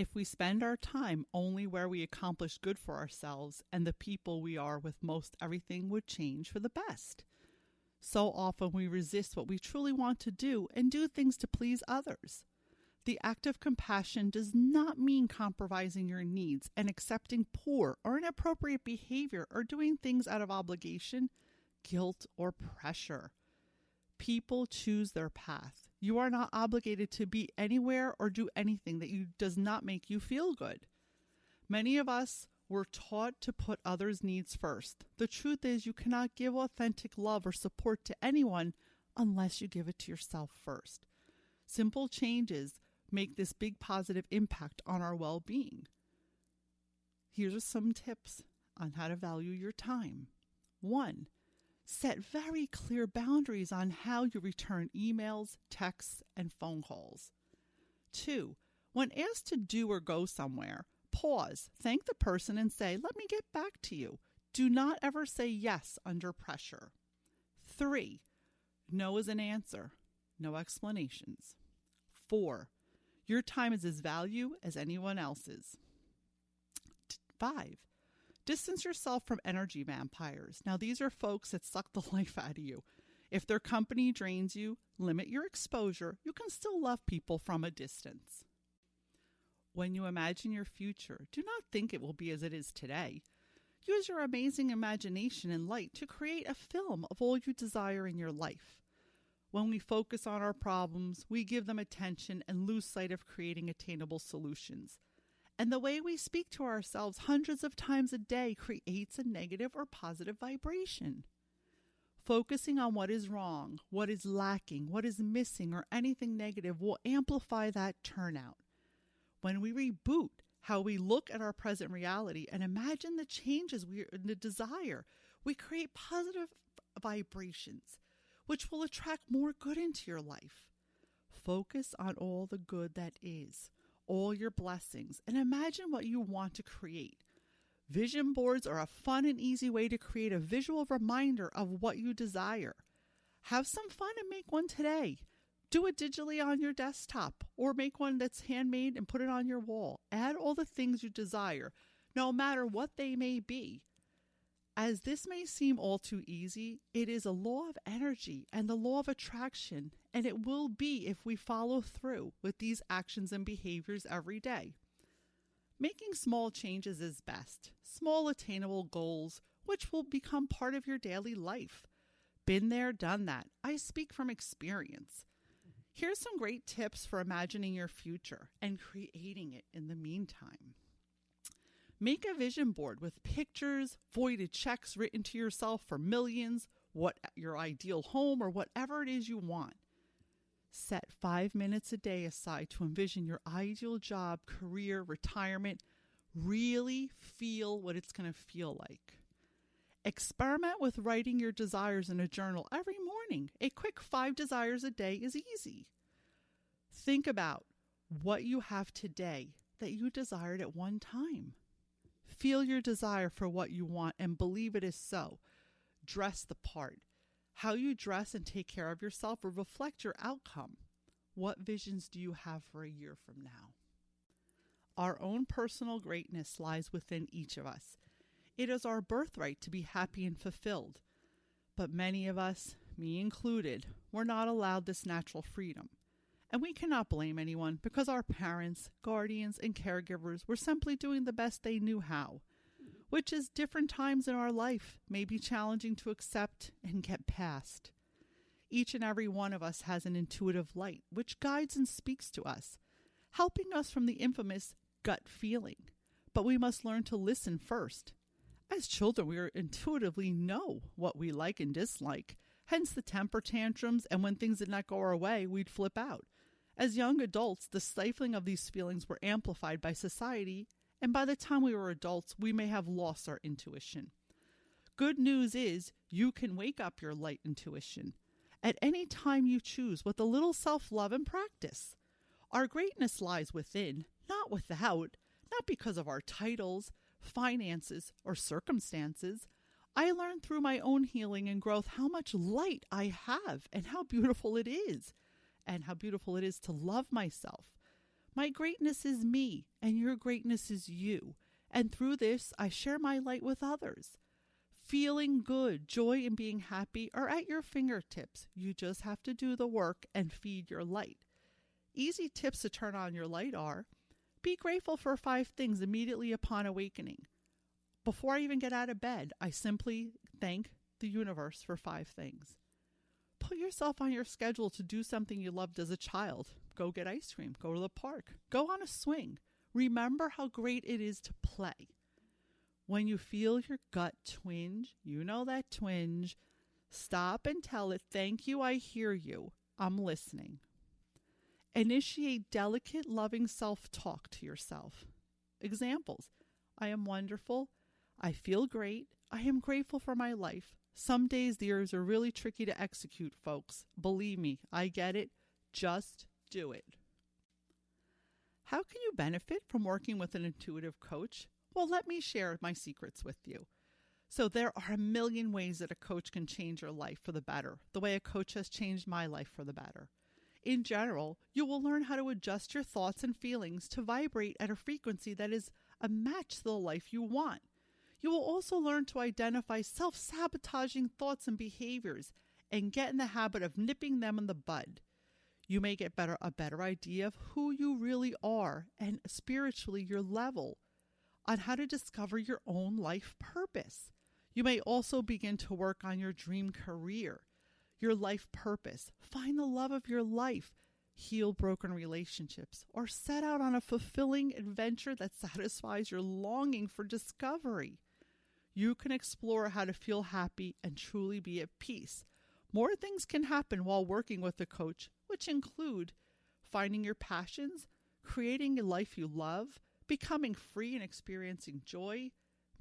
If we spend our time only where we accomplish good for ourselves and the people we are with, most everything would change for the best. So often we resist what we truly want to do and do things to please others. The act of compassion does not mean compromising your needs and accepting poor or inappropriate behavior or doing things out of obligation, guilt, or pressure. People choose their path. You are not obligated to be anywhere or do anything that does not make you feel good. Many of us were taught to put others' needs first. The truth is, you cannot give authentic love or support to anyone unless you give it to yourself first. Simple changes make this big positive impact on our well-being. Here are some tips on how to value your time. 1. Set very clear boundaries on how you return emails, texts, and phone calls. 2. When asked to do or go somewhere, pause, thank the person, and say, "Let me get back to you." Do not ever say yes under pressure. 3. No is an answer. No explanations. 4. Your time is as valuable as anyone else's. 5. Distance yourself from energy vampires. Now, these are folks that suck the life out of you. If their company drains you, limit your exposure. You can still love people from a distance. When you imagine your future, do not think it will be as it is today. Use your amazing imagination and light to create a film of all you desire in your life. When we focus on our problems, we give them attention and lose sight of creating attainable solutions. And the way we speak to ourselves hundreds of times a day creates a negative or positive vibration. Focusing on what is wrong, what is lacking, what is missing, or anything negative will amplify that turnout. When we reboot how we look at our present reality and imagine the changes we desire, we create positive vibrations, which will attract more good into your life. Focus on all the good that is, all your blessings, and imagine what you want to create. Vision boards are a fun and easy way to create a visual reminder of what you desire. Have some fun and make one today. Do it digitally on your desktop or make one that's handmade and put it on your wall. Add all the things you desire, no matter what they may be. As this may seem all too easy, it is a law of energy and the law of attraction, and it will be if we follow through with these actions and behaviors every day. Making small changes is best. Small attainable goals, which will become part of your daily life. Been there, done that. I speak from experience. Here's some great tips for imagining your future and creating it in the meantime. Make a vision board with pictures, voided checks written to yourself for millions, what your ideal home or whatever it is you want. Set 5 minutes a day aside to envision your ideal job, career, retirement. Really feel what it's going to feel like. Experiment with writing your desires in a journal every morning. A quick 5 desires a day is easy. Think about what you have today that you desired at one time. Feel your desire for what you want and believe it is so. Dress the part. How you dress and take care of yourself will reflect your outcome. What visions do you have for a year from now? Our own personal greatness lies within each of us. It is our birthright to be happy and fulfilled. But many of us, me included, were not allowed this natural freedom. And we cannot blame anyone because our parents, guardians, and caregivers were simply doing the best they knew how, which is different times in our life may be challenging to accept and get past. Each and every one of us has an intuitive light which guides and speaks to us, helping us from the infamous gut feeling. But we must learn to listen first. As children, we intuitively know what we like and dislike, hence the temper tantrums, and when things did not go our way, we'd flip out. As young adults, the stifling of these feelings were amplified by society, and by the time we were adults, we may have lost our intuition. Good news is you can wake up your light intuition at any time you choose with a little self-love and practice. Our greatness lies within, not without, not because of our titles, finances, or circumstances. I learned through my own healing and growth how much light I have and how beautiful it is to love myself. My greatness is me, and your greatness is you. And through this, I share my light with others. Feeling good, joy, and being happy are at your fingertips. You just have to do the work and feed your light. Easy tips to turn on your light are: be grateful for 5 things immediately upon awakening. Before I even get out of bed, I simply thank the universe for 5 things. Put yourself on your schedule to do something you loved as a child. Go get ice cream. Go to the park. Go on a swing. Remember how great it is to play. When you feel your gut twinge, you know that twinge, stop and tell it, thank you, I hear you, I'm listening. Initiate delicate, loving self-talk to yourself. Examples: I am wonderful. I feel great. I am grateful for my life. Some days these are really tricky to execute, folks. Believe me, I get it. Just do it. How can you benefit from working with an intuitive coach? Well, let me share my secrets with you. So there are a million ways that a coach can change your life for the better, the way a coach has changed my life for the better. In general, you will learn how to adjust your thoughts and feelings to vibrate at a frequency that is a match to the life you want. You will also learn to identify self-sabotaging thoughts and behaviors and get in the habit of nipping them in the bud. You may get a better idea of who you really are and spiritually your level, on how to discover your own life purpose. You may also begin to work on your dream career, your life purpose, find the love of your life, heal broken relationships, or set out on a fulfilling adventure that satisfies your longing for discovery. You can explore how to feel happy and truly be at peace. More things can happen while working with a coach, which include finding your passions, creating a life you love, becoming free and experiencing joy,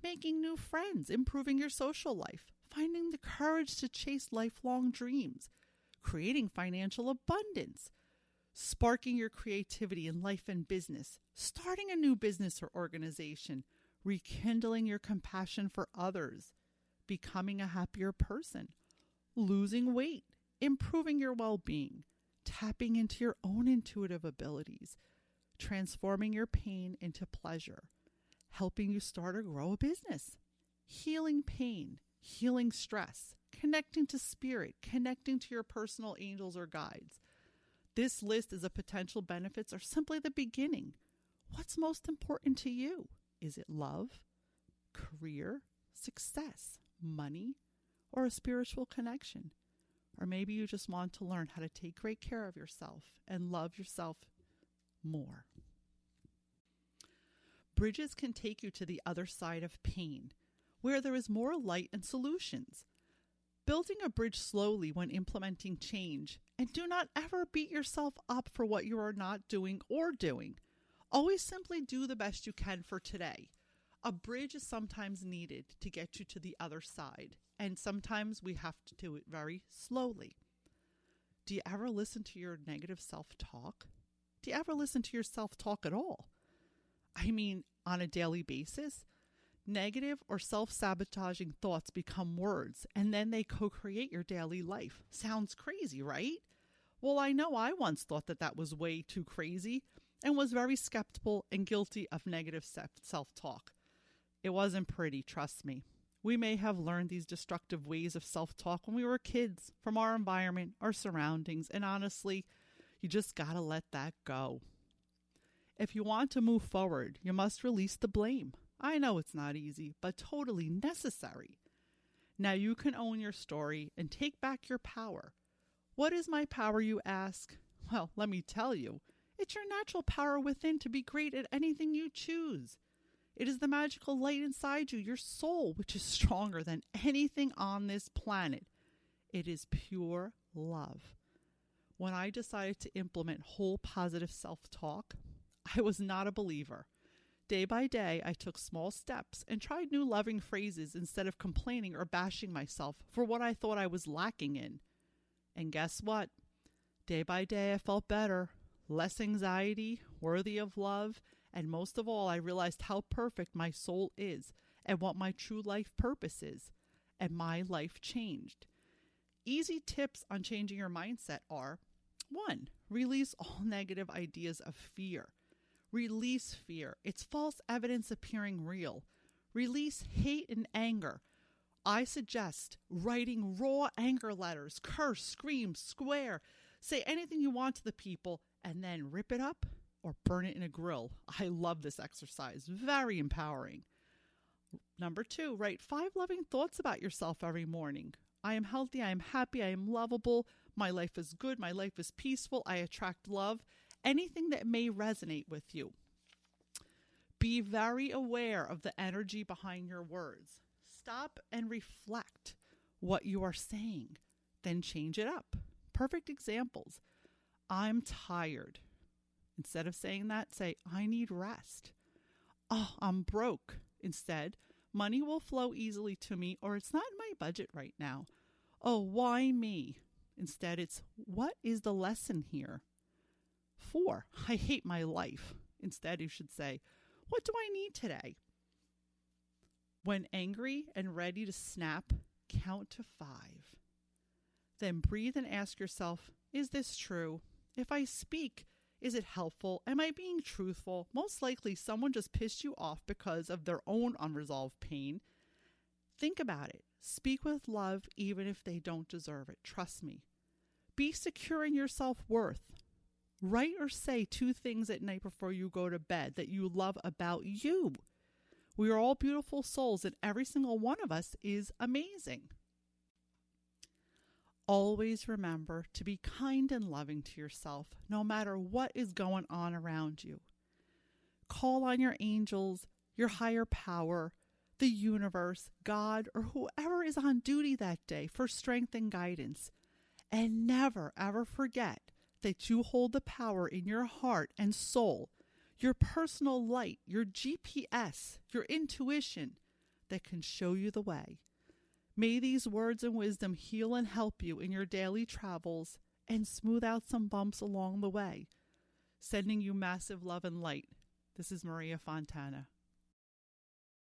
making new friends, improving your social life, finding the courage to chase lifelong dreams, creating financial abundance, sparking your creativity in life and business, starting a new business or organization, rekindling your compassion for others, becoming a happier person, losing weight, improving your well-being, tapping into your own intuitive abilities, transforming your pain into pleasure, helping you start or grow a business, healing pain, healing stress, connecting to spirit, connecting to your personal angels or guides. This list of potential benefits are simply the beginning. What's most important to you? Is it love, career, success, money, or a spiritual connection? Or maybe you just want to learn how to take great care of yourself and love yourself more. Bridges can take you to the other side of pain, where there is more light and solutions. Building a bridge slowly when implementing change, and do not ever beat yourself up for what you are not doing or doing. Always simply do the best you can for today. A bridge is sometimes needed to get you to the other side, and sometimes we have to do it very slowly. Do you ever listen to your negative self-talk? Do you ever listen to your self-talk at all? I mean, on a daily basis? Negative or self-sabotaging thoughts become words, and then they co-create your daily life. Sounds crazy, right? Well, I know I once thought that was way too crazy and was very skeptical and guilty of negative self-talk. It wasn't pretty, trust me. We may have learned these destructive ways of self-talk when we were kids, from our environment, our surroundings, and honestly, you just gotta let that go. If you want to move forward, you must release the blame. I know it's not easy, but totally necessary. Now you can own your story and take back your power. What is my power, you ask? Well, let me tell you. It's your natural power within to be great at anything you choose. It is the magical light inside you, your soul, which is stronger than anything on this planet. It is pure love. When I decided to implement whole positive self-talk, I was not a believer. Day by day, I took small steps and tried new loving phrases instead of complaining or bashing myself for what I thought I was lacking in. And guess what? Day by day, I felt better, less anxiety, worthy of love, and most of all, I realized how perfect my soul is and what my true life purpose is, and my life changed. Easy tips on changing your mindset are: 1. Release all negative ideas of fear. Release fear. It's false evidence appearing real. Release hate and anger. I suggest writing raw anger letters, curse, scream, swear, say anything you want to the people, and then rip it up or burn it in a grill. I love this exercise. Very empowering. Number 2, write 5 loving thoughts about yourself every morning. I am healthy, I am happy, I am lovable, my life is good, my life is peaceful, I attract love. Anything that may resonate with you. Be very aware of the energy behind your words. Stop and reflect what you are saying, then change it up. Perfect examples. I'm tired. Instead of saying that, say, I need rest. Oh, I'm broke. Instead, money will flow easily to me, or it's not in my budget right now. Oh, why me? Instead, it's, what is the lesson here? 4, I hate my life. Instead, you should say, what do I need today? When angry and ready to snap, count to 5. Then breathe and ask yourself, is this true? If I speak, is it helpful? Am I being truthful? Most likely someone just pissed you off because of their own unresolved pain. Think about it. Speak with love even if they don't deserve it. Trust me. Be secure in your self-worth. Write or say 2 things at night before you go to bed that you love about you. We are all beautiful souls, and every single one of us is amazing. Always remember to be kind and loving to yourself, no matter what is going on around you. Call on your angels, your higher power, the universe, God, or whoever is on duty that day for strength and guidance. And never, ever forget that you hold the power in your heart and soul, your personal light, your GPS, your intuition that can show you the way. May these words and wisdom heal and help you in your daily travels and smooth out some bumps along the way. Sending you massive love and light. This is Maria Fontana.